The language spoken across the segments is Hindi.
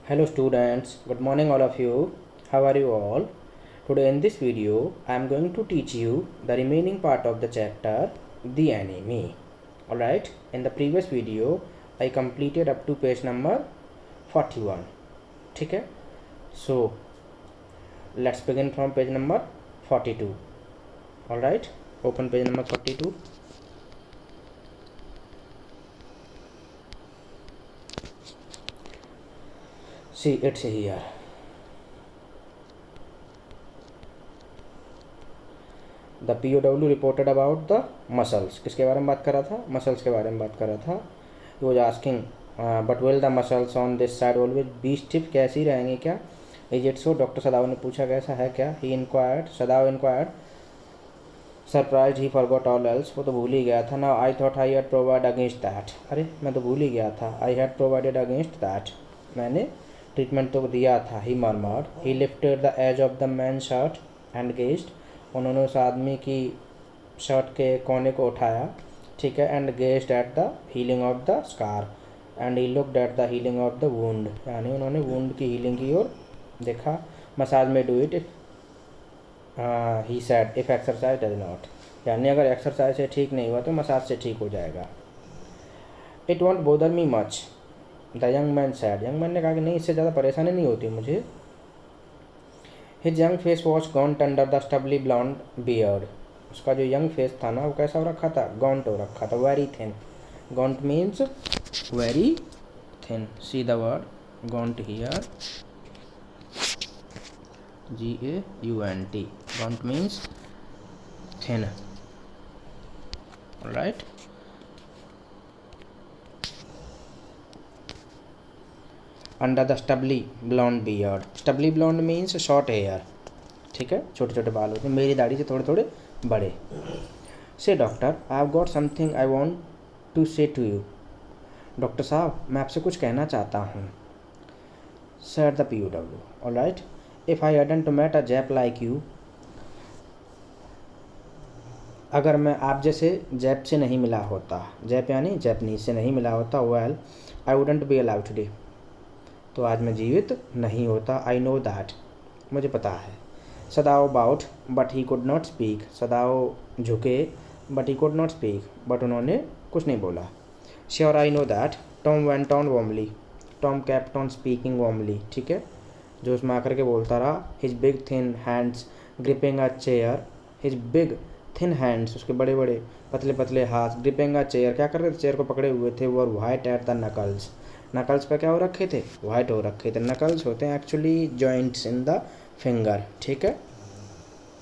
Hello students, good morning all of you. How are you all? Today in this video, I am going to teach you the remaining part of the chapter, the enemy. Alright, in the previous video, I completed up to page number 41. ठीक है? So, let's begin from page number 42. Alright, open page number 42. See, it's here. The POW reported about the muscles. किसके बारे में बात कर रहा था? Muscles के बारे में बात कर रहा था. He was asking, but will the muscles on this side always be stiff? कैसी रहेंगी क्या? Is it so? Doctor Sadao ने पूछा कैसा है क्या? He inquired. सदाव inquired. Surprised he forgot all else. वो तो भूल ही गया था. Now I thought I had provided against that. अरे मैं तो भूल ही गया था. I had provided against that. मैंने ट्रीटमेंट तो दिया था. He murmured. He lifted the edge of the man's shirt and gazed. उन्होंने उस आदमी की शर्ट के कोने को उठाया, ठीक है, and gazed at the healing of the scar and he looked at the healing of the wound. यानी उन्होंने वुंड की हीलिंग की ओर देखा. मसाज में do it he said if exercise does not. यानी अगर एक्सरसाइज से ठीक नहीं हुआ तो मसाज से ठीक हो जाएगा. It won't bother me much the young man said. Young man ने कहा कि नहीं, इससे ज़्यादा परेशानी नहीं होती मुझे. His young face was gaunt under the stubbly blonde beard. उसका जो यंग फेस था ना वो कैसा हो रखा था? गॉन्ट हो रखा था, very thin. Gaunt means very thin. See the word gaunt here, GAUNT. Gaunt means thin. Alright. Under the stubbly blonde beard. Stubbly blonde means short hair, ठीक है, छोटे छोटे बाल होते हैं, मेरी दाढ़ी से थोड़े थोड़े बड़े. से doctor I have got something I want to say to you. Doctor साहब मैं आपसे कुछ कहना चाहता हूँ. Said the POW. Alright. If I hadn't met a Jap like you. अगर मैं आप जैसे जैप से नहीं मिला होता, जैप यानी जैपनीज से नहीं मिला होता, well I wouldn't be alive today. तो आज मैं जीवित नहीं होता. I know that. मुझे पता है. Sadao bowed but he could not speak. Sadao झुके but he could not speak. But उन्होंने कुछ नहीं बोला. Sure I know that. Tom went on warmly. Tom kept on speaking warmly. ठीक है, जो उसमें आकर के बोलता रहा. His big thin hands gripping a chair. His big thin hands, उसके बड़े बड़े पतले पतले हाथ. ग्रिपिंग अ चेयर, क्या कर रहे थे? चेयर को पकड़े हुए थे. वो white at the knuckles. Knuckles पे क्या हो रखे थे? वाइट हो रखे थे. नकल्स होते हैं actually joints in the finger, ठीक है.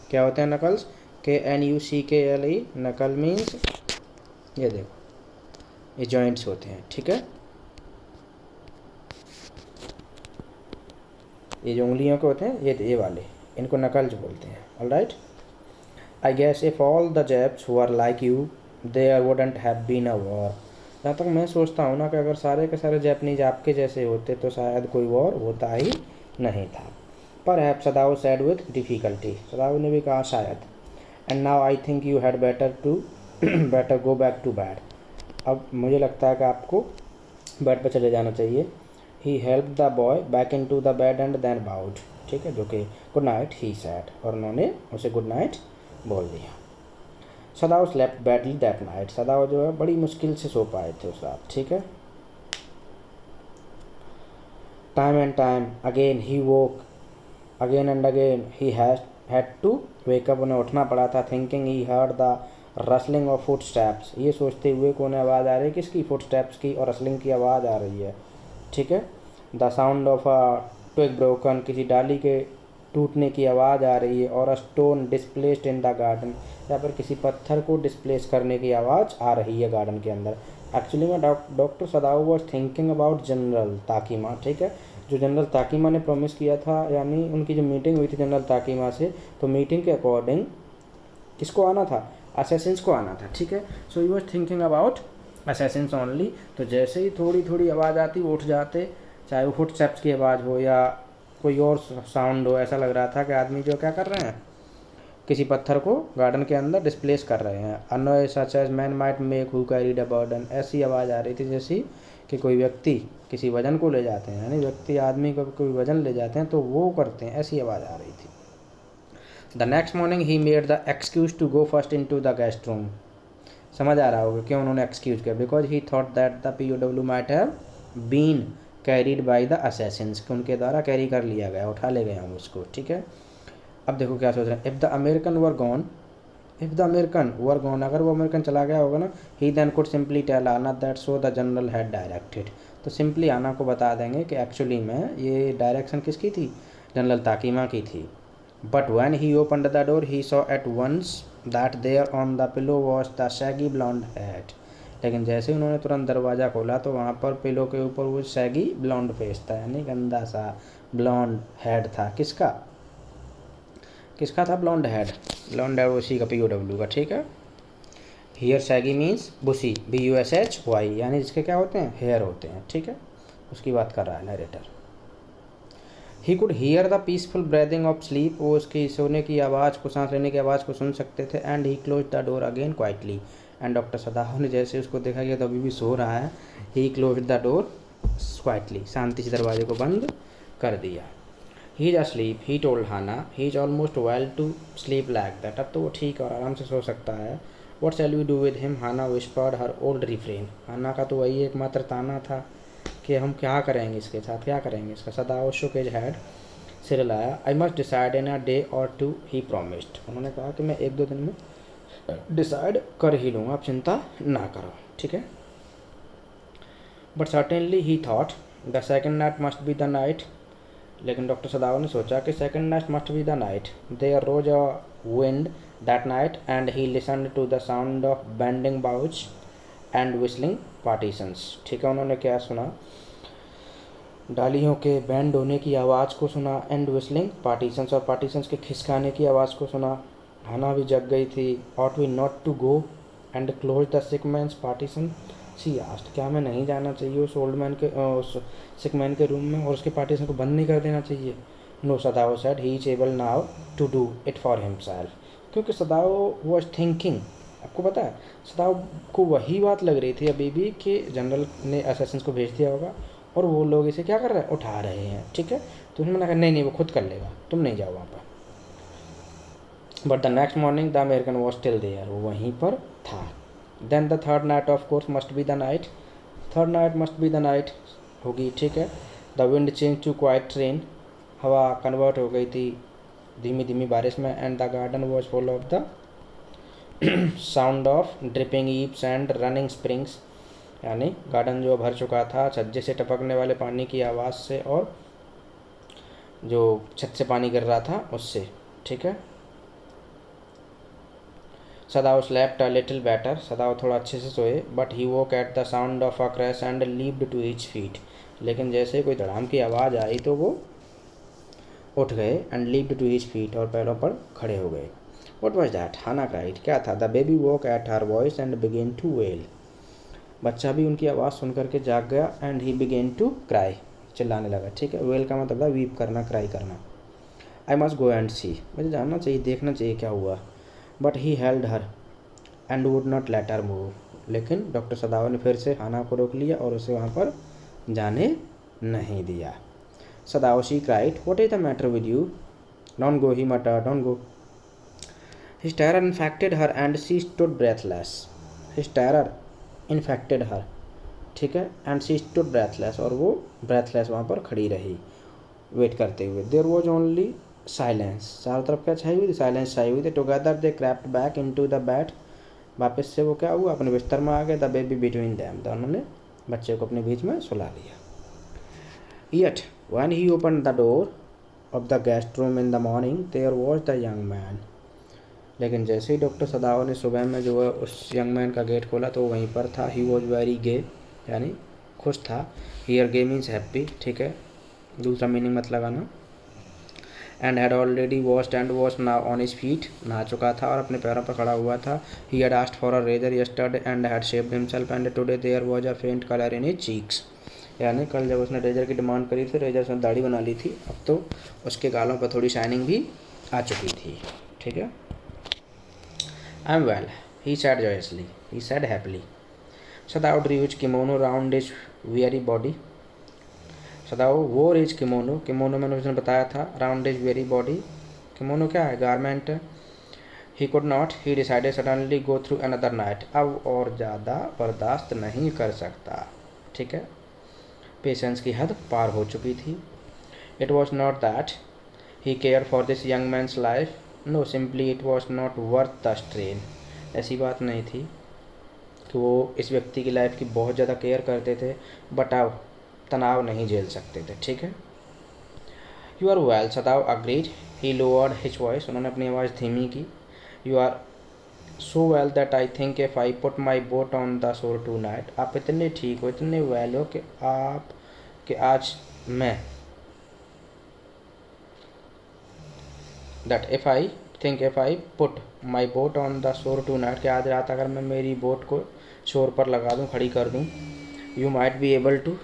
क्या होते हैं नकल्स? KNUCKLE. नकल मीन्स ये देखो, ये जॉइंट्स होते हैं, ठीक है. ये जो उंगलियों के होते हैं ये वाले, इनको नकल्स बोलते हैं. Alright. I guess if all the Japs who are like you there wouldn't have been a war. जहाँ तक मैं सोचता हूँ ना कि अगर सारे के सारे जैपनीज आपके जैसे होते तो शायद कोई वॉर होता ही नहीं था. Perhaps Sadao said with difficulty. Sadao ने भी कहा शायद. And now I think you had better go back to bed. अब मुझे लगता है कि आपको बेड पर चले जाना चाहिए. He help the boy back into the bed and then bowed. ठीक है, जो कि गुड नाइट ही सैड, और उन्होंने उसे गुड नाइट बोल दिया. सदाओ स्लेप्ट बैडली दैट नाइट. सदाओ जो है बड़ी मुश्किल से सो पाए थे उस रात, ठीक है. Time and time again he woke again and again he had to wake up. उन्हें उठना पड़ा था. Thinking he heard the rustling of footsteps. ये सोचते हुए कि उन्हें आवाज़ आ रही है किसकी? फुट स्टेप्स की, और रसलिंग की आवाज़ आ रही है, ठीक है. The sound of a twig broken. किसी डाली के टूटने की आवाज़ आ रही है. और a stone displaced in the garden. यहाँ पर किसी पत्थर को डिस्प्लेस करने की आवाज़ आ रही है गार्डन के अंदर. एक्चुअली में doctor Sadao was thinking about general Takima, ठीक है, जो जनरल ताकीमा ने प्रॉमिस किया था. यानी उनकी जो मीटिंग हुई थी जनरल ताकीमा से, तो मीटिंग के अकॉर्डिंग किसको आना था? असैसिन्स को आना था, ठीक है. So he was thinking about assassins only. तो जैसे ही थोड़ी थोड़ी आवाज़ आती वो उठ जाते, चाहे वो फुट स्टेप्स की आवाज़ हो या कोई और साउंड हो. ऐसा लग रहा था कि आदमी जो क्या कर रहे हैं, किसी पत्थर को गार्डन के अंदर डिस्प्लेस कर रहे हैं. A noise such as man might make who carried a burden. ऐसी आवाज़ आ रही थी जैसी कि कोई व्यक्ति किसी वजन को ले जाते हैं, यानी व्यक्ति आदमी को कोई वजन ले जाते हैं तो वो करते हैं, ऐसी आवाज़ आ रही थी। The next morning he made the excuse to go first into the guest room. समझ आ रहा होगा क्यों उन्होंने एक्सक्यूज किया, because he thought that the POW might have been carried by the assassins, कि उनके द्वारा कैरी कर लिया गया, उठा ले गए हम उसको, ठीक है। अब देखो क्या सोच रहे हैं, if the American were gone, अगर वो अमेरिकन चला गया होगा ना, ही देन कुड सिंपली टेल आना that so the general had directed, तो सिंपली आना को बता देंगे कि एक्चुअली में ये डायरेक्शन किसकी थी, जनरल ताकीमा की थी। But when he opened the door he saw at once that there on the pillow was the shaggy blond head, लेकिन जैसे ही उन्होंने तुरंत दरवाज़ा खोला तो वहाँ पर पिलो के ऊपर वो शैगी ब्लॉन्ड फेस था, यानी गंदा सा ब्लॉन्ड हेड था। किसका था? ब्लॉन्ड हेड उसी का POW का, ठीक है। Here shaggy means bushy, BUSHY, यानी जिसके क्या होते हैं, हेयर होते हैं, ठीक है, उसकी बात कर रहा है narrator. He could hear the peaceful breathing of sleep, वो उसकी सोने की आवाज़ को, सांस लेने की आवाज़ को सुन सकते थे। And he close the door again quietly, and doctor Sadao ने जैसे उसको देखा कि तो अभी भी सो रहा है, he close the door quietly, शांति से दरवाजे को बंद कर दिया। He is asleep, he told Hana, he is almost well to sleep like that, अब तो वो ठीक और आराम से सो सकता है। What shall we do with him, Hana whispered her old refrain, Hana का तो वही एकमात्र ताना था कि हम क्या करेंगे इसके साथ, क्या करेंगे इसका। सदाओ शुक हिज हेड, सिर हिलाया। I must decide in a day और टू, ही प्रॉमिस्ड, उन्होंने कहा कि मैं 1-2 दिन में डिसाइड कर ही लूँगा, आप चिंता ना करो, ठीक है। But certainly he thought the second night must be the night, लेकिन डॉक्टर सदाव ने सोचा कि second night must be the night. There rose a wind that night and he listened to the sound of bending boughs and whistling partitions, ठीक है। उन्होंने क्या सुना, डालियों के बैंड होने की आवाज़ को सुना, एंड विस्लिंग पार्टीशंस, और पार्टीशंस के खिसकाने की आवाज़ को सुना। हाना भी जग गई थी। Ought we not to go and close the sick man's partition, she asked, क्या हमें नहीं जाना चाहिए उस ओल्ड मैन के, उस सिक मैन के रूम में और उसके पार्टीशन को बंद नहीं कर देना चाहिए। No, Sadao said he is able now to do it for himself, क्योंकि सदाओ वॉज थिंकिंग, आपको पता है सदाओ को वही बात लग रही थी अभी भी कि जनरल ने असैसिन्स को भेज दिया होगा और वो लोग इसे क्या कर रहे हैं, उठा रहे हैं, ठीक है। तो उन्होंने कहा नहीं वो खुद कर लेगा, तुम नहीं जाओ वहाँ पर। But the next morning the American was still there, वो वहीं पर था। Then the third night of course must be the night, third night must be the night होगी, ठीक है। The wind change to quiet rain, हवा कन्वर्ट हो गई थी धीमी धीमी बारिश में। And the garden was full of the sound of dripping eaves and running springs, यानी गार्डन जो भर चुका था छज्जे से टपकने वाले पानी की आवाज़ से और जो छत से पानी गिर रहा था उससे, ठीक है। Sadao slept a little better, Sadao थोड़ा अच्छे से सोए। But he woke at the sound of a crash and leaped to his feet, लेकिन जैसे कोई धड़ाम की आवाज़ आई तो वो उठ गए। And leaped to his feet, और पैरों पर खड़े हो गए। What was that, Hana cried, क्या था। The baby woke at her voice and began to wail, बच्चा भी उनकी आवाज़ सुन करके जाग गया। And he began to cry, चिल्लाने लगा, ठीक है। वेल का मतलब था वीप करना, क्राई करना। आई मस्ट गो एंड सी, मुझे जानना चाहिए, देखना चाहिए क्या हुआ। But he held her and would not let her move, लेकिन डॉक्टर सदाव ने फिर से हाना को रोक लिया और उसे वहाँ पर जाने नहीं दिया। Sadao she cried, what is the matter with you, don't go, he muttered, don't go. His terror infected her and she stood breathless, his terror infected her, ठीक है। एंड शी स्टूड ब्रेथलेस, और वो ब्रेथलेस वहाँ पर खड़ी रही वेट करते हुए। देयर वॉज ओनली साइलेंस, चारों तरफ क्या छाई हुई थी, साइलेंस छाई हुई थी। Together they crept back into the bed, वापस से वो क्या हुआ, अपने बिस्तर में आ गए। द बेबी बिटवीन देम, दोनों ने बच्चे को अपने बीच में सुला लिया। Yet when he opened the door of the guest room in the morning there was the young man, लेकिन जैसे ही डॉक्टर सदाव ने सुबह में जो है उस यंग मैन का गेट खोला तो वो वहीं पर था। ही वॉज वेरी गे, यानी खुश था। हियर गे मीन्स हैप्पी, ठीक है, दूसरा मीनिंग मत लगाना। And had already washed and was now on his feet, नहा चुका था और अपने पैरों पर खड़ा हुआ था। He had asked for a razor yesterday and had shaved himself and today there was a faint colour in his cheeks, यानी कल जब उसने रेजर की डिमांड करी थी, रेजर से दाढ़ी बना ली थी, अब तो उसके गालों पर थोड़ी शाइनिंग भी आ चुकी थी, ठीक है। I am well, he said joyously, he said happily. Sadao drew his kimono round his weary body. Sadao wore his kimono. Kimono मैंने उसने बताया था around his weary body. Kimono क्या है? Garment. He could not. He decided suddenly go through another night. अब और ज़्यादा बर्दाश्त नहीं कर सकता. ठीक है, पेशेंस की हद पार हो चुकी थी. It was not that he cared for this young man's life. No, simply it was not worth the strain. ऐसी बात नहीं थी कि वो इस व्यक्ति की लाइफ की बहुत ज़्यादा केयर करते थे, बट अब तनाव नहीं झेल सकते थे. ठीक है. You are well, Sadao agreed. He lowered his voice. उन्होंने अपनी आवाज़ धीमी की. You are so well that I think if I put my boat on the shore tonight. आप इतने ठीक हो, इतने वेल हो कि आज मैं that if I think if I put my boat on the shore tonight, कि आज रात अगर मैं मेरी बोट को शोर पर लगा दूँ, खड़ी कर दूँ. You might be able to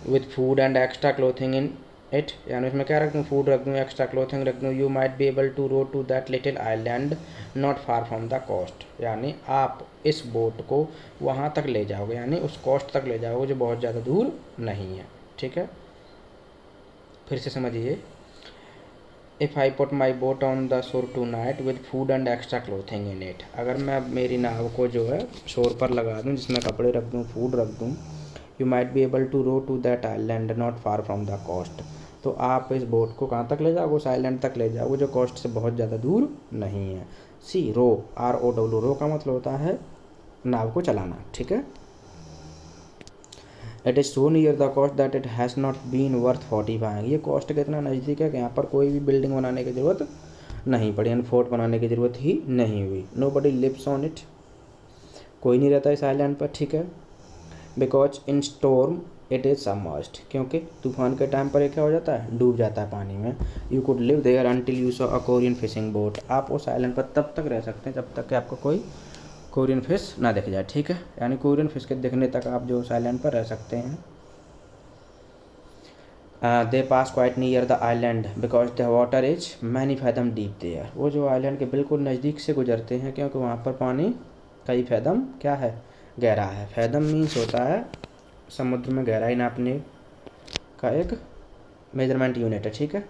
with food and extra clothing in it. यानी उसमें क्या रख दूँ? फूड रख दूँ, एक्स्ट्रा क्लोथिंग रख दूँ. You might be able to row to that little island not far from the coast. यानी आप इस बोट को वहाँ तक ले जाओगे, यानी उस कोस्ट तक ले जाओगे जो बहुत ज़्यादा दूर नहीं है. ठीक है, फिर से समझिए. If I put my boat on the shore tonight with food and extra clothing in it. अगर मैं मेरी नाव को जो है शोर पर लगा दूँ, जिसमें कपड़े रख दूँ, फूड रख दूँ. You might be able to row to that island not far from the coast. तो आप इस बोट को कहाँ तक ले जाओगे? उस आइलैंड तक ले जाओगे जो कोस्ट से बहुत ज़्यादा दूर नहीं है. सी रो, ROW. रो का मतलब होता है नाव को चलाना. ठीक है. It is so near the coast that it has not been worth fortifying. ये कोस्ट के इतना नज़दीक है कि यहाँ पर कोई भी बिल्डिंग बनाने की ज़रूरत नहीं पड़ी, यानी फोर्ट बनाने की ज़रूरत ही नहीं हुई. Nobody lives on it. कोई नहीं रहता इस आइलैंड पर. ठीक है. Because in storm it is submerged. क्योंकि तूफान के टाइम पर ये क्या हो जाता है? डूब जाता है पानी में. You could live there until you saw a Korean fishing boat. आप उस आइलैंड पर तब तक रह सकते हैं जब तक कि आपको कोई कोरियन फिश ना दिख जाए. ठीक है, यानी कोरियन फिश के दिखने तक आप जो उस आइलैंड पर रह सकते हैं. They pass quite near the island because the water is many fathom deep there. वो जो आइलैंड के बिल्कुल नज़दीक से गुजरते हैं क्योंकि वहाँ पर पानी कई फैदम क्या है? गहरा है. फैदम मीन्स होता है समुद्र में गहराई नापने का एक मेजरमेंट यूनिट है. ठीक है.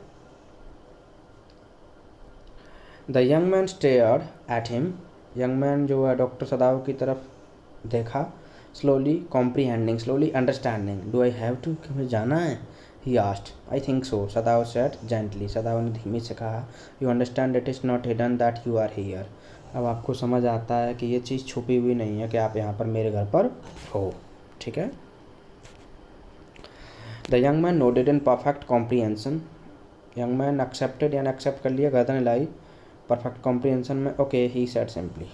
The young man stared at him. Young man जो है डॉक्टर सदाव की तरफ देखा. Slowly comprehending, slowly understanding. Do I have to, कि मुझे जाना है? He asked. I think so. Sadao said gently. Sadao ने धीमे से कहा. You understand it is not hidden that you are here. अब आपको समझ आता है कि ये चीज़ छुपी हुई नहीं है कि आप यहाँ पर मेरे घर पर हो. ठीक है. The young man nodded in perfect comprehension. Young man accepted, यानी एक्सेप्ट कर लिया, गर्दन हिलाई. परफेक्ट कॉम्प्रीहेंशन में okay, he said simply.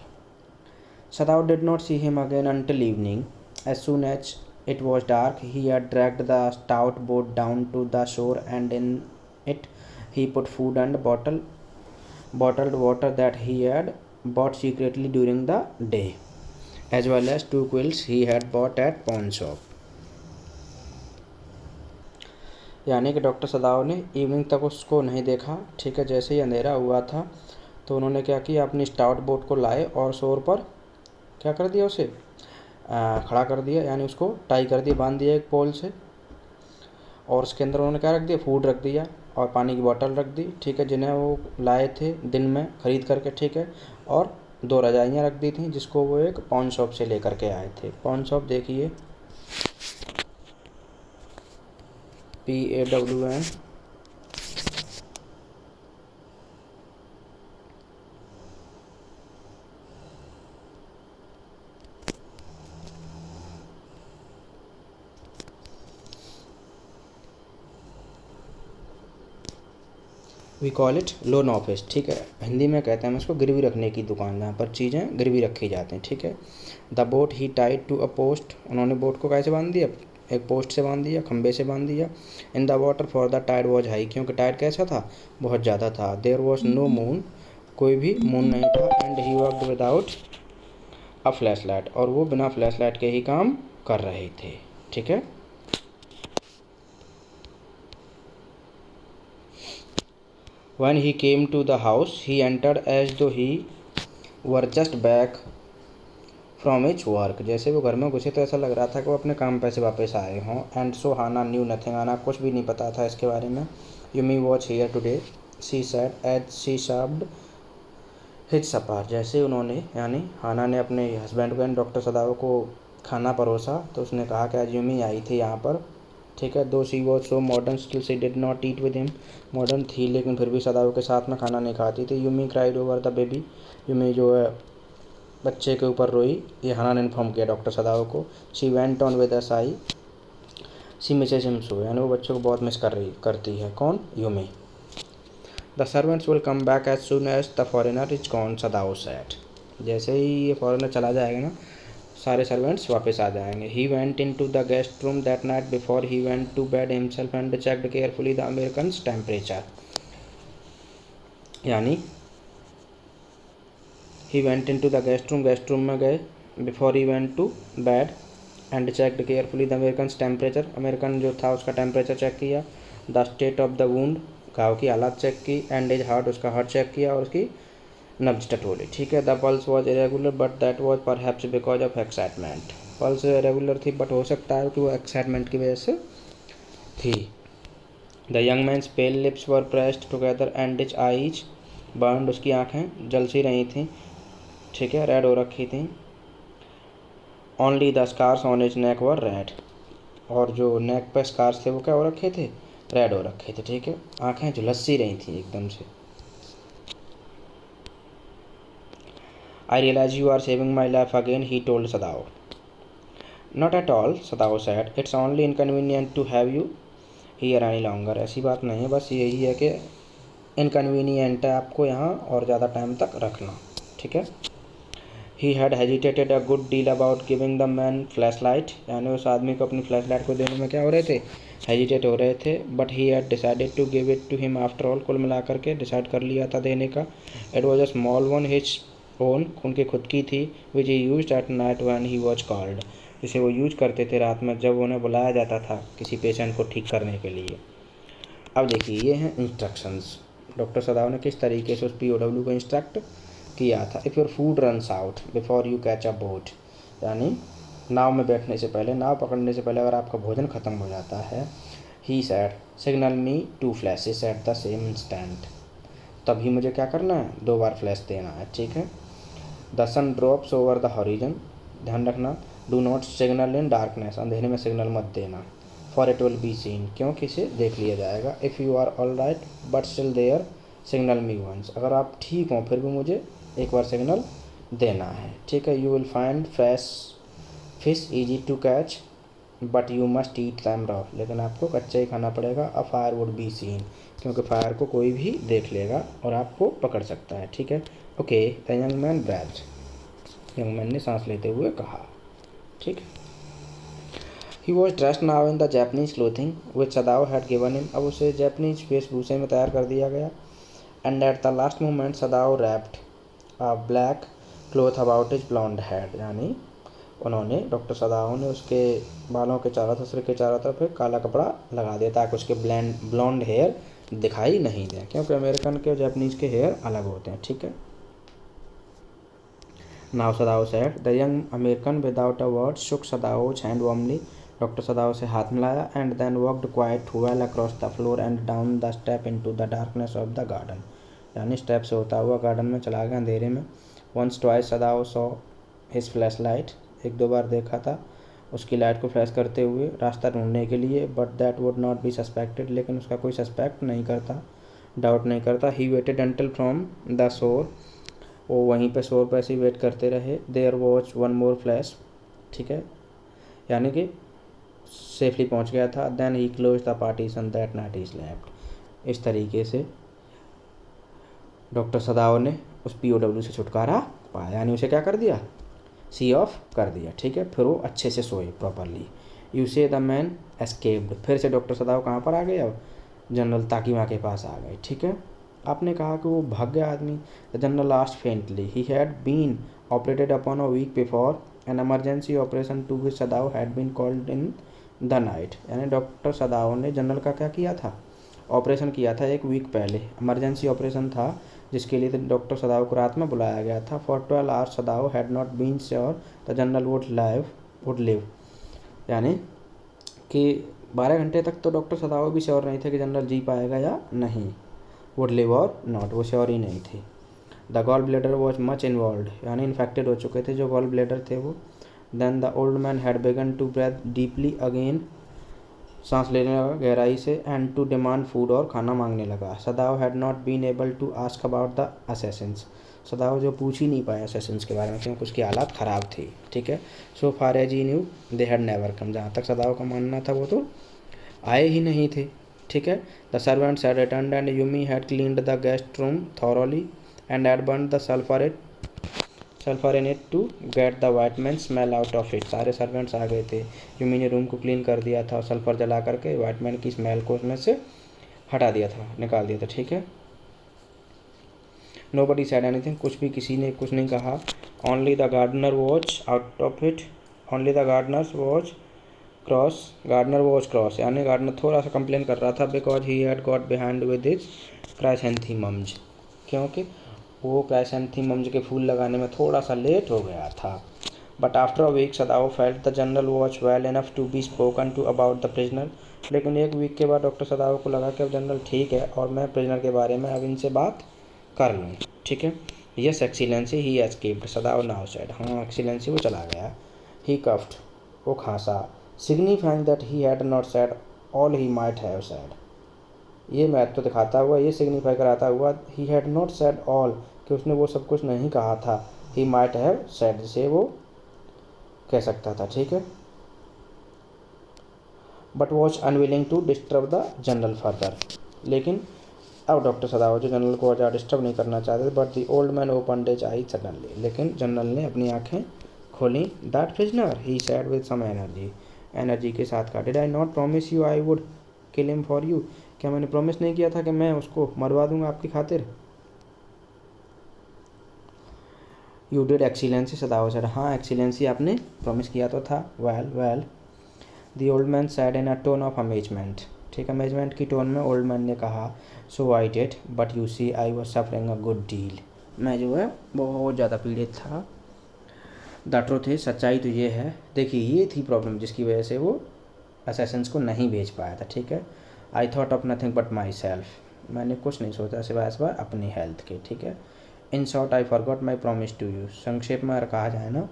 Sadao did not see him again until evening. As soon as it was dark, he had dragged the stout boat down to the shore, and in it he put food and bottled water that he had bought secretly during the day, as well as 2 quills he had bought at pawn shop. यानी कि डॉक्टर सदाव ने इवनिंग तक उसको नहीं देखा. ठीक है. जैसे ही अंधेरा हुआ था तो उन्होंने क्या किया? अपनी स्टाउट बोट को लाए और शोर पर क्या कर दिया? उसे खड़ा कर दिया, यानी उसको टाई कर दिया, बांध दिया एक पोल से. और उसके अंदर उन्होंने क्या रख दिया? फूड रख दिया और पानी की बोतल रख दी. ठीक है, जिन्हें वो लाए थे दिन में खरीद करके. ठीक है. और 2 रजाइयाँ रख दी थी जिसको वो एक पॉन शॉप से लेकर के आए थे. पॉन शॉप देखिए, PAWN. We call it loan office. ठीक है. हिंदी में कहते हैं हम इसको गिरवी रखने की दुकान, जहाँ पर चीज़ें गिरवी रखी जाती हैं. ठीक है. The boat he tied to a post. उन्होंने बोट को कैसे बांध दिया? एक पोस्ट से बांध दिया, खंबे से बांध दिया. In the water for the tide was high. क्योंकि टाइड कैसा था? बहुत ज़्यादा था. There was no moon. कोई भी मून नहीं था. And he worked without a flashlight. और वो बिना फ्लैश लाइट के ही काम कर रहे थे. ठीक है. When he came to the house, he entered as though he were just back from his work. जैसे वो घर में घुसे तो ऐसा लग रहा था कि वो अपने काम पे से वापस आए हों। And so Hana knew nothing, Hana कुछ भी नहीं पता था इसके बारे में। Yumi watch here today she said as she served his supper. जैसे उन्होंने यानी हाना ने अपने हस्बैंड को डॉक्टर सदाओ को खाना परोसा तो उसने कहा कि आज यूमी आई थी यहाँ पर, ठीक है। दो she was so modern still she did not eat with him. Modern थी लेकिन फिर भी सदाओ के साथ में खाना नहीं खाती थी। Yumi cried over the baby, Yumi जो है बच्चे के ऊपर रोई, ये हाना ने इन्फॉर्म किया डॉक्टर सदाओ को। She went on with a sigh she misses him so, यानी वो बच्चों को बहुत मिस करती है। कौन? Yumi. The servants will come back as soon as the foreigner is gone, Sadao said. जैसे ही ये फॉरेनर चला जाएगा ना, सारे सर्वेंट्स वापस आ जाएंगे। He went into the guest room that night before he went to bed himself and checked carefully the American temperature. यानी he went into the guest room में गए, before he went to bed and checked carefully the American temperature, American जो था उसका टेम्परेचर चेक किया। The state of the wound, घाव की हालत चेक की। एंड इज हार्ट, उसका हार्ट चेक किया और उसकी नब्ज टटोली, ठीक है। The pulse was irregular but that was perhaps because of excitement. Pulse irregular थी बट हो सकता है कि वो एक्साइटमेंट की वजह से थी। The young man's pale lips were pressed together and his eyes burned, उसकी आँखें जल सी रही थीं, ठीक है, रेड हो रखी थी। Only the scars on his neck were red, और जो नेक पे स्कार्स थे वो क्या हो रखे थे? रेड हो रखे थे, ठीक है। आंखें झुलस सी रही थी एकदम से। I realize you are saving my life again, he told Sadao. Not at all, Sadao said, it's only inconvenient to have you here any longer. ऐसी बात नहीं है, बस यही है कि इनकन्वीनियंट है आपको यहाँ और ज़्यादा टाइम तक रखना, ठीक है। He had hesitated a good deal about giving the man flash light, यानी उस आदमी को अपनी फ्लैश लाइट को देने में क्या हो रहे थे? हेजिटेट हो रहे थे। But he had decided to give it to him after all, कुल मिलाकर के डिसाइड कर लिया था देने का। It was a small one, his own, उनकी खुद की थी, which he used at night when he was cold, जिसे वो यूज करते थे रात में जब उन्हें बुलाया जाता था किसी पेशेंट को ठीक करने के लिए। अब देखिए ये हैं इंस्ट्रक्शंस, डॉक्टर सदाव ने किस तरीके से उस POW को इंस्ट्रक्ट किया था। If your food runs out before you catch a boat, यानी नाव में बैठने से पहले, नाव पकड़ने से पहले अगर आपका भोजन ख़त्म हो जाता है, he said signal me 2 flashes at the same instant, तभी मुझे क्या करना है? 2 बार फ्लैश देना है, ठीक है। The sun drops over the horizon, ध्यान रखना। Do not signal in darkness, अंधेरे में सिग्नल मत देना। For it will be seen, क्योंकि इसे देख लिया जाएगा। If you are all right but still there signal me once, अगर आप ठीक हों फिर भी मुझे एक बार सिग्नल देना है, ठीक है। You will find fresh fish easy to catch but you must eat them raw, लेकिन आपको कच्चा ही खाना पड़ेगा। A fire would be seen, क्योंकि फायर को कोई भी देख लेगा और आपको पकड़ सकता है, ठीक है। Okay, the young man breathed, young man ने सांस लेते हुए कहा, ठीक है। He was dressed now in the Japanese clothing which Sadao had given him, अब उसे जैपनीज वेशभूषे में तैयार कर दिया गया। And at the last moment Sadao wrapped a black cloth about his blond head, यानी उन्होंने, डॉक्टर सदाओ ने उसके बालों के चारों तरफ, सिर के चारों तरफ एक काला कपड़ा लगा दिया ताकि उसके ब्लॉन्ड हेयर दिखाई नहीं दें, क्योंकि अमेरिकन के और जापानीज के हेयर अलग होते हैं, ठीक है। Now Sadao said, the young American without a word shook Sadao's hand warmly, doctor Sadao से हाथ मिलाया। And then walked quite well across the floor and down the step into the darkness of the garden, यानी स्टेप से होता हुआ गार्डन में चला गया अंधेरे में। Once twice Sadao saw his flash light, 1-2 बार देखा था उसकी लाइट को फ्लैश करते हुए रास्ता ढूंढने के लिए। But that would not be suspected, लेकिन उसका कोई सस्पेक्ट नहीं करता, डाउट नहीं करता। He waited until from the shore, वो वहीं पे शोर पर ऐसे ही वेट करते रहे। देयर वॉच 1 मोर फ्लैश, ठीक है, यानी कि सेफली पहुंच गया था। Then he close the partition that night he slept, इस तरीके से डॉक्टर सदाओ ने उस POW से छुटकारा पाया, यानी उसे क्या कर दिया? सी ऑफ कर दिया, ठीक है। फिर वो अच्छे से सोए प्रॉपरली। यू से द मैन एस्केप्ड, फिर से डॉक्टर सदाओ कहाँ पर आ गए? अब जनरल ताकीमा के पास आ गए, ठीक है। आपने कहा कि वो भाग गया आदमी। The general asked faintly, he had been operated upon a week before, an emergency operation to which Sadao had been called in the night, यानी डॉक्टर सदाओ ने जनरल का क्या किया था? ऑपरेशन किया था 1 वीक पहले, इमरजेंसी ऑपरेशन था जिसके लिए डॉक्टर सदाव को रात में बुलाया गया था। For 12 hours Sadao had not been sure the general would live, यानी कि 12 घंटे तक तो डॉक्टर सदाव भी श्योर नहीं थे कि जनरल जी पाएगा या नहीं, वुड लिव और नॉट, वो श्योर ही नहीं थे। The gall bladder was much involved, यानी इन्फेक्टेड हो चुके थे जो गॉल ब्लेडर थे वो। Then the old man had begun to breathe deeply again, सांस लेने लगा गहराई से, एंड टू डिमांड फूड, और खाना मांगने लगा। Sadao had not been able to ask about the assassins, Sadao जो पूछ ही नहीं पाया असैसिन्स के बारे में क्योंकि उसकी हालात ख़राब थी, ठीक है। So far as he knew they had never come, जहाँ तक सदाव का मानना था वो तो आए ही नहीं थे, ठीक है। The servants had returned and Yumi had cleaned the guest room thoroughly and had burned the sulphur in it to get the white man smell out of it, सारे सर्वेंट्स आ गए थे, यूमी ने रूम को क्लीन कर दिया था और सल्फर जला करके वाइट मैन की स्मेल को उसमें से हटा दिया था, निकाल दिया था, ठीक है। नोबडी सेड एनीथिंग, कुछ भी किसी ने कुछ नहीं कहा। Only the gardener watch out of it, only the gardener watch cross, यानी गार्डनर थोड़ा सा कंप्लेन कर रहा था because he had got behind with his chrysanthemums, क्योंकि वो क्राइसैंथेमम्स के फूल लगाने में थोड़ा सा लेट हो गया था। But after a week Sadao felt the general watch well enough to be spoken to about the prisoner, लेकिन एक वीक के बाद डॉक्टर सदाव को लगा कि अब जनरल ठीक है और मैं प्रिजनर के बारे में अब इनसे बात कर लूँ, ठीक है। Yes excellency he escaped, Sadao now said, हाँ एक्सीलेंसी वो चला गया। ही कफ्ड, वो खांसा, signifying that he had not said all he might have said, ये महत्व तो दिखाता हुआ, ये सिग्निफाई कराता हुआ he had not said all, कि उसने वो सब कुछ नहीं कहा था, ही माइट हैव सेड, जिसे वो कह सकता था, ठीक है। But was unwilling to disturb the general further, लेकिन अब डॉक्टर सदाव जो जनरल को ज़्यादा डिस्टर्ब नहीं करना चाहते। But the old man opened his eyes suddenly, लेकिन जनरल ने अपनी आंखें खोली। That prisoner, he said with some energy के साथ कहा, did I not promise you I would kill him for you, क्या मैंने प्रॉमिस नहीं किया था कि मैं उसको मरवा दूंगा आपकी खातिर। You did excellency, Sadao said, हाँ एक्सीलेंसी आपने प्रॉमिस किया तो था। Well the old man said in a tone of amazement, ठीक, अमेजमेंट की टोन में ओल्ड मैन ने कहा, so I did but you see I was suffering a good deal, मैं जो है बहुत ज़्यादा पीड़ित था। द ट्रूथ है, सच्चाई तो ये है, देखिए ये थी प्रॉब्लम जिसकी वजह से वो असैसिन्स को नहीं भेज पाया था, ठीक है। I thought of nothing but my self, मैंने कुछ नहीं सोचा सिवाय अपनी हेल्थ के, ठीक है। In short I forgot my promise to you, संक्षेप में अगर कहा जाए ना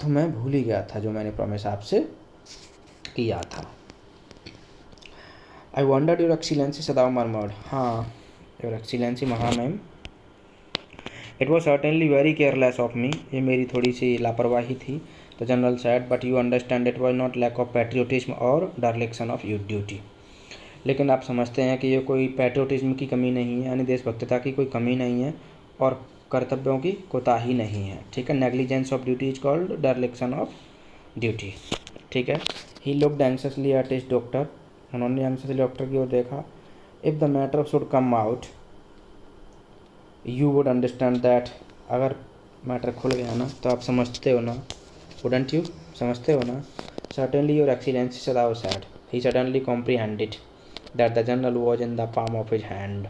तो मैं भूल ही गया था जो मैंने प्रॉमिस आपसे किया था। I wondered your excellency, Sadao murmured, हाँ योर एक्सीलेंसी महामहिम, it was certainly very careless of me, ये मेरी थोड़ी सी लापरवाही थी। The general said but you understand it was not lack of patriotism or direction of you duty, लेकिन आप समझते हैं कि ये कोई पैट्रियोटिज्म की कमी नहीं है, यानी देशभक्तता की कोई कमी नहीं है और कर्तव्यों की कोताही नहीं है, ठीक है। Negligence of duty is called direction of duty, ठीक है। He looked anxiously at his doctor, उन्होंने एंग्शियसली डॉक्टर की ओर देखा। If the matter should come out you would understand that, अगर मैटर खुल गया ना तो आप समझते हो ना, वुडंट यू, समझते हो ना। Certainly your excellency, Sadao said, he suddenly comprehended that the general was in the palm of his hand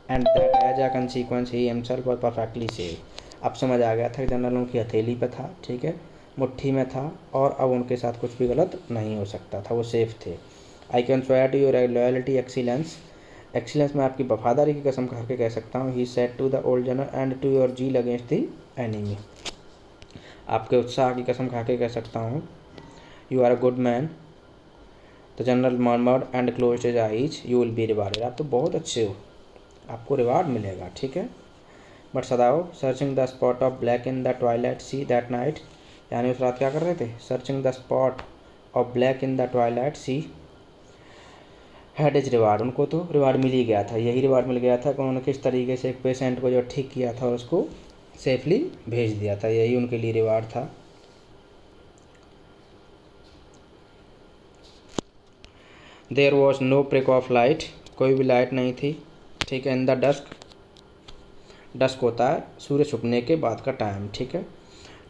and that as a consequence he himself was perfectly safe, अब समझ आ गया था कि जनरल उनकी हथेली पे था, ठीक है, मुट्ठी में था और अब उनके साथ कुछ भी गलत नहीं हो सकता था, वो सेफ थे। I can swear to your loyalty excellence, excellence मैं आपकी वफादारी की कसम खा के कह सकता हूँ। He said to the old general and to your zeal against the enemy, आपके उत्साह की कसम खा के कह सकता हूँ। You are a good man, the general murmured and closed his eyes, you will be rewarded, आप तो बहुत अच्छे हो, आपको रिवार्ड मिलेगा, ठीक है। But सदाव searching the spot of black in the Twilight see that night, यानी उस रात क्या कर रहे थे, searching the spot of black in the Twilight she had is reward, उनको तो रिवार्ड मिल ही गया था, यही रिवार्ड मिल गया था कि उन्होंने किस तरीके से एक पेशेंट को जो ठीक किया था और उसको सेफली भेज दिया था, यही उनके लिए रिवार्ड था। There was no prick of light, कोई भी लाइट नहीं थी, ठीक है। इन द डस्क होता है सूर्य छुपने के बाद का टाइम, ठीक है।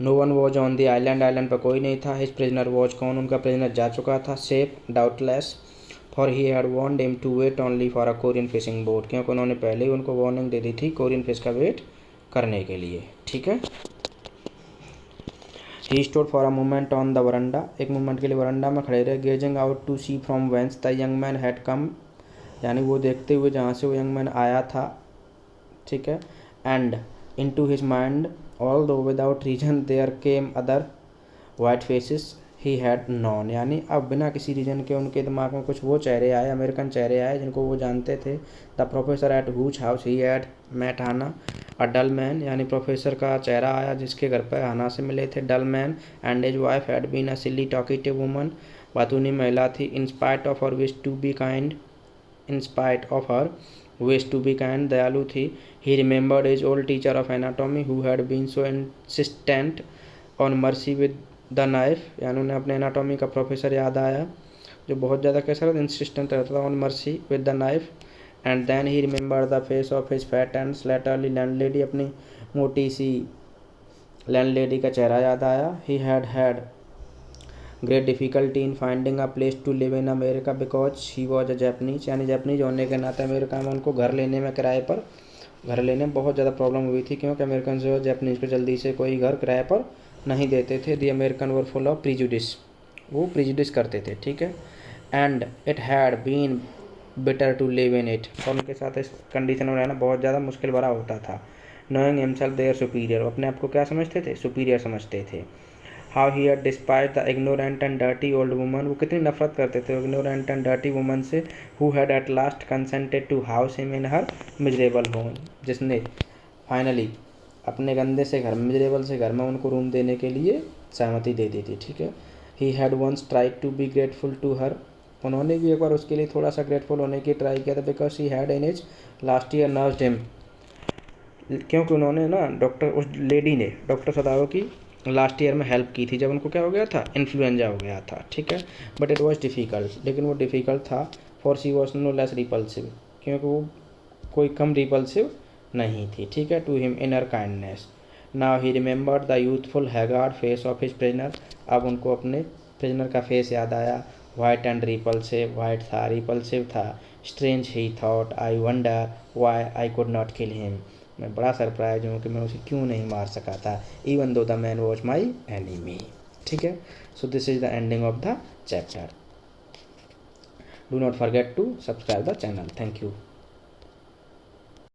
No one was on the island, island पर कोई नहीं था। हिज प्रिजनर वॉज, कौन उनका प्रिजनर जा चुका था। Safe doubtless for he had warned him to wait only for a Korean fishing boat, क्योंकि उन्होंने पहले ही उनको वार्निंग दे दी थी कोरियन फिश का वेट करने के लिए, ठीक है। He stood for a moment on the veranda, एक मोमेंट के लिए वरंडा में खड़े रहे, gazing out to sea from whence the young man had come, यानी वो देखते हुए जहाँ से वो यंग मैन आया था, ठीक है। And into his mind although without reason there came other white faces he had known, यानी अब बिना किसी रीजन के उनके दिमाग में कुछ वो चेहरे आए, अमेरिकन चेहरे आए जिनको वो जानते थे। The professor at whose house he had met Hana a dull man, यानी प्रोफेसर का चेहरा आया जिसके घर पर हाना से मिले थे dull man. And his wife had been a silly talkative woman, बातूनी महिला थी। In spite of her wish to be kind, in spite of her wish to be kind, दयालु थी। He remembered his old teacher of anatomy who had been so insistent on mercy with the knife, यानी उन्हें अपने एनाटॉमी का प्रोफेसर याद आया जो बहुत ज़्यादा कैसा रहता, इंसिस्टेंट रहता था on mercy with the knife. And then he remember the face of his fat and slatternly landlady, अपनी मोटी सी लैंडलेडी का चेहरा याद आया। He had had great difficulty in finding a place to live in America because he was a Japanese, यानी जैपनीज होने के नाते अमेरिका में उनको घर लेने में, किराए पर घर लेने में बहुत ज़्यादा प्रॉब्लम हुई थी, क्योंकि अमेरिकन जो जैपनीज को जल्दी से कोई घर किराए पर नहीं देते थे। The American were full of prejudice, वो प्रिजुडिस करते थे, ठीक है। And it had been better to live in it, और उनके साथ इस कंडीशन में रहना बहुत ज़्यादा मुश्किल भरा होता था। नोइंग हिमसेल्फ देयर सुपीरियर, अपने आप को क्या समझते थे, सुपीरियर समझते थे। How he had despised the ignorant and dirty old woman, वो कितनी नफरत करते थे इग्नोरेंट एंड डर्टी वुमन से। Who had at last consented to house him in her miserable home, जिसने फाइनली अपने गंदे से घर, मिजरेबल से घर में उनको रूम देने के लिए सहमति दे दी थी, ठीक है। He had once tried to be grateful to her, उन्होंने भी एक बार उसके लिए थोड़ा सा ग्रेटफुल होने की ट्राई किया था। Because he had in his last year nursed him, क्योंकि उन्होंने ना डॉक्टर, उस लेडी ने डॉक्टर सदाओ की लास्ट ईयर में हेल्प की थी जब उनको क्या हो गया था, इन्फ्लुएंजा हो गया था, ठीक है। बट इट वॉज डिफ़िकल्ट, लेकिन वो डिफ़िकल्ट था। For she was no less repulsive, क्योंकि वो कोई कम रिपल्सिव नहीं थी, ठीक है, to him inner kindness. Now he remembered the youthful haggard face of his prisoner, अब उनको अपने प्रिजनर का फेस याद आया। वाइट एंड रिपल्सिव, वाइट था, रिपल्सिव था। Strange he thought, I wonder why I could not kill him, मैं बड़ा सरप्राइज हूँ कि मैं उसे क्यों नहीं मार सका था, even though the man was my enemy, ठीक है। So this is the ending of the chapter. Do not forget to subscribe the channel. Thank you.